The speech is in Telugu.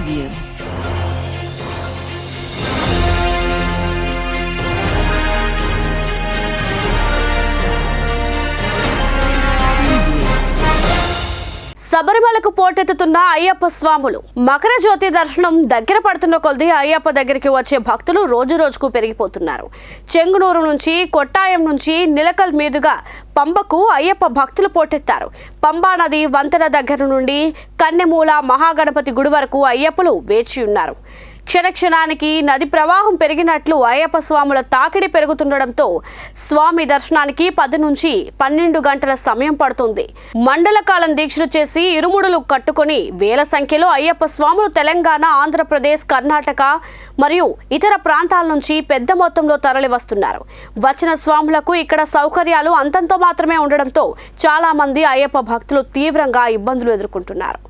Indian. శబరిమలకు పోటెత్తుతున్న అయ్యప్ప స్వాములు. మకర జ్యోతి దర్శనం దగ్గర పడుతున్న కొద్దీ అయ్యప్ప దగ్గరికి వచ్చే భక్తులు రోజు రోజుకు పెరిగిపోతున్నారు. చెంగునూరు నుంచి, కొట్టాయం నుంచి నిలకల్ మీదుగా పంబకు అయ్యప్ప భక్తులు పోటెత్తారు. పంబా నది వంతెన దగ్గర నుండి కన్నెమూల మహాగణపతి గుడి వరకు అయ్యప్పలు వేచి ఉన్నారు. క్షణక్షణానికి నది ప్రవాహం పెరిగినట్లు అయ్యప్ప స్వాముల తాకిడి పెరుగుతుండటంతో స్వామి దర్శనానికి 10 నుంచి 12 గంటల సమయం పడుతుంది. మండల కాలం దీక్షలు చేసి ఇరుముడులు కట్టుకొని వేల సంఖ్యలో అయ్యప్ప స్వాములు తెలంగాణ, ఆంధ్రప్రదేశ్, కర్ణాటక మరియు ఇతర ప్రాంతాల నుంచి పెద్ద మొత్తంలో తరలి వస్తున్నారు. వచ్చిన స్వాములకు ఇక్కడ సౌకర్యాలు అంతంతో మాత్రమే ఉండడంతో చాలా మంది అయ్యప్ప భక్తులు తీవ్రంగా ఇబ్బందులు ఎదుర్కొంటున్నారు.